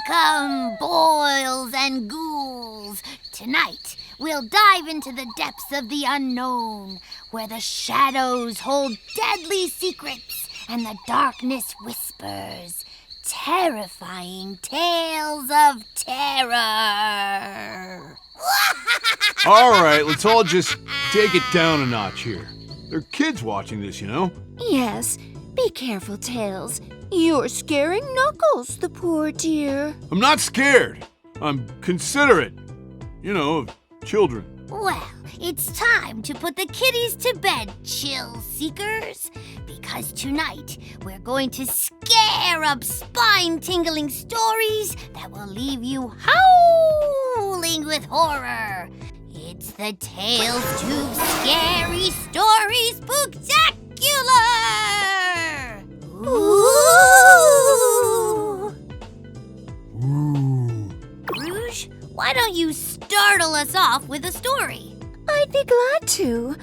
Welcome, boils and ghouls. Tonight, we'll dive into the depths of the unknown, where the shadows hold deadly secrets and the darkness whispers terrifying tales of terror. All right, let's all just take it down a notch here. There are kids watching this, you know? Yes, be careful, Tails. You're scaring Knuckles, the poor dear. I'm not scared. I'm considerate, of children. Well, it's time to put the kiddies to bed, chill seekers. Because tonight, we're going to scare up spine-tingling stories that will leave you howling with horror. It's the TailsTube Scary Story Spooktacular! Ooh! Rouge, why don't you startle us off with a story? I'd be glad to.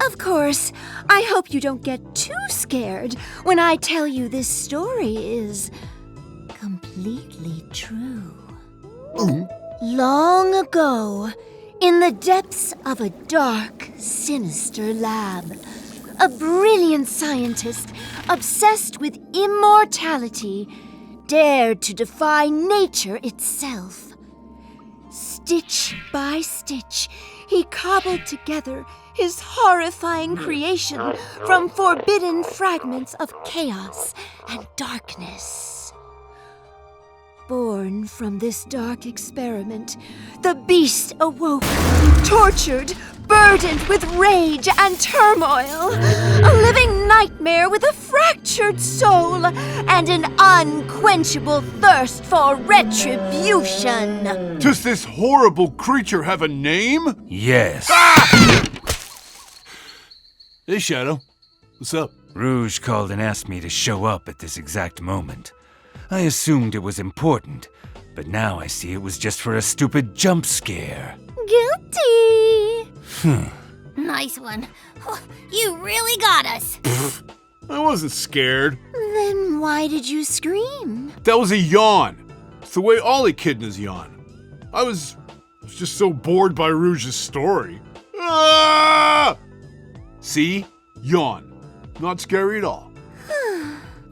Of course, I hope you don't get too scared when I tell you this story is completely true. Long ago, in the depths of a dark, sinister lab, a brilliant scientist obsessed with immortality dared to defy nature itself. Stitch by stitch, he cobbled together his horrifying creation from forbidden fragments of chaos and darkness. Born from this dark experiment, the beast awoke, tortured, burdened with rage and turmoil. A living nightmare with a fractured soul and an unquenchable thirst for retribution. Does this horrible creature have a name? Yes. Ah! Hey, Shadow. What's up? Rouge called and asked me to show up at this exact moment. I assumed it was important, but now I see it was just for a stupid jump scare. Guilty! Nice one. You really got us. I wasn't scared. Then why did you scream? That was a yawn. It's the way all echidnas yawn. I was just so bored by Rouge's story. Ah! See? Yawn. Not scary at all.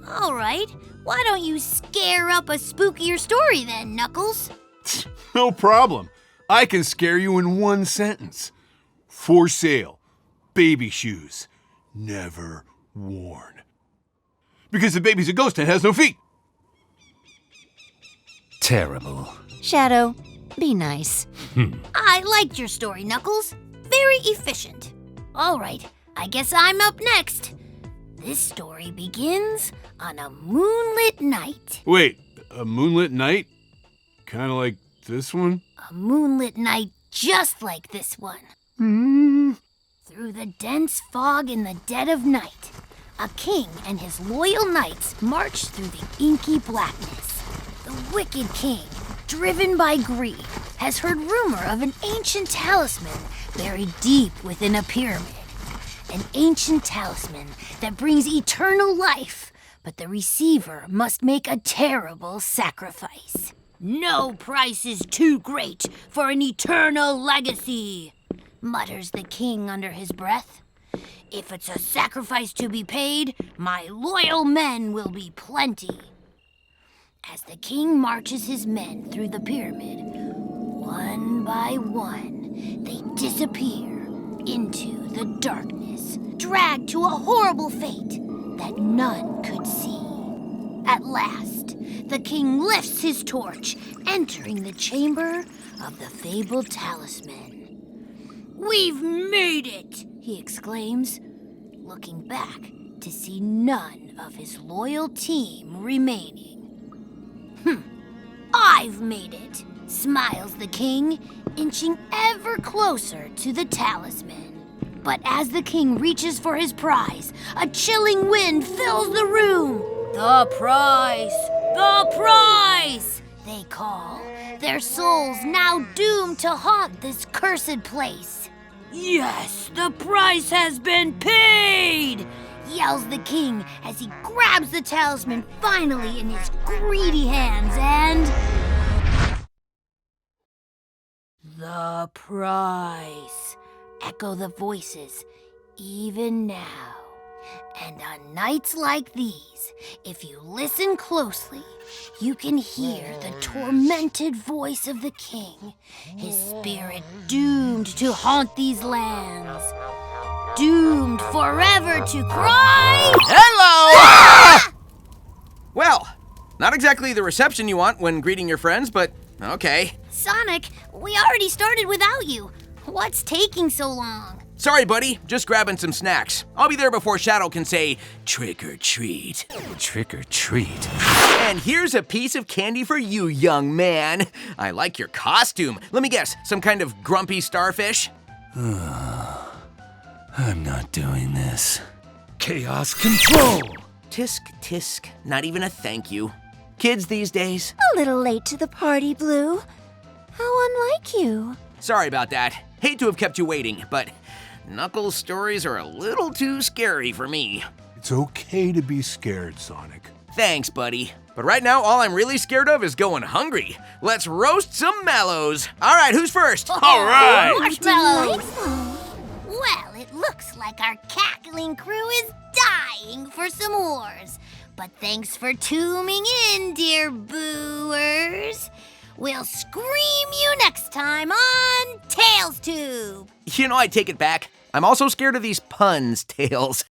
All right. Why don't you scare up a spookier story then, Knuckles? No problem. I can scare you in one sentence. For sale. Baby shoes. Never worn. Because the baby's a ghost and has no feet. Terrible. Shadow, be nice. I liked your story, Knuckles. Very efficient. All right, I guess I'm up next. This story begins on a moonlit night. Wait, a moonlit night? Kind of like this one? A moonlit night just like this one. Through the dense fog in the dead of night, a king and his loyal knights march through the inky blackness. The wicked king, driven by greed, has heard rumor of an ancient talisman buried deep within a pyramid. An ancient talisman that brings eternal life, but the receiver must make a terrible sacrifice. No price is too great for an eternal legacy, mutters the king under his breath. If it's a sacrifice to be paid, my loyal men will be plenty. As the king marches his men through the pyramid, one by one, they disappear into the darkness, dragged to a horrible fate that none could see. At last, the king lifts his torch, entering the chamber of the fabled talisman. "We've made it!" he exclaims, looking back to see none of his loyal team remaining. "I've made it," smiles the king, inching ever closer to the talisman. But as the king reaches for his prize, a chilling wind fills the room. "The prize! The prize!" they call, their souls now doomed to haunt this cursed place. "Yes, the price has been paid!" yells the king as he grabs the talisman finally in his greedy hands and surprise, echo the voices, even now. And on nights like these, if you listen closely, you can hear the tormented voice of the king, his spirit doomed to haunt these lands, doomed forever to cry, Hello! Ah! Well, not exactly the reception you want when greeting your friends, but okay. Sonic, we already started without you. What's taking so long? Sorry, buddy. Just grabbing some snacks. I'll be there before Shadow can say, trick or treat. Trick or treat. And here's a piece of candy for you, young man. I like your costume. Let me guess, some kind of grumpy starfish? I'm not doing this. Chaos control! Tisk, tisk. Not even a thank you. Kids these days. A little late to the party, Blue. How unlike you. Sorry about that. Hate to have kept you waiting, but Knuckles' stories are a little too scary for me. It's okay to be scared, Sonic. Thanks, buddy. But right now, all I'm really scared of is going hungry. Let's roast some mallows. All right, who's first? All right. Marshmallows! Well, it looks like our cackling crew is dying for some s'mores. But thanks for tuning in, dear booers. We'll scream you next time on TailsTube. You know, I take it back. I'm also scared of these puns, Tails.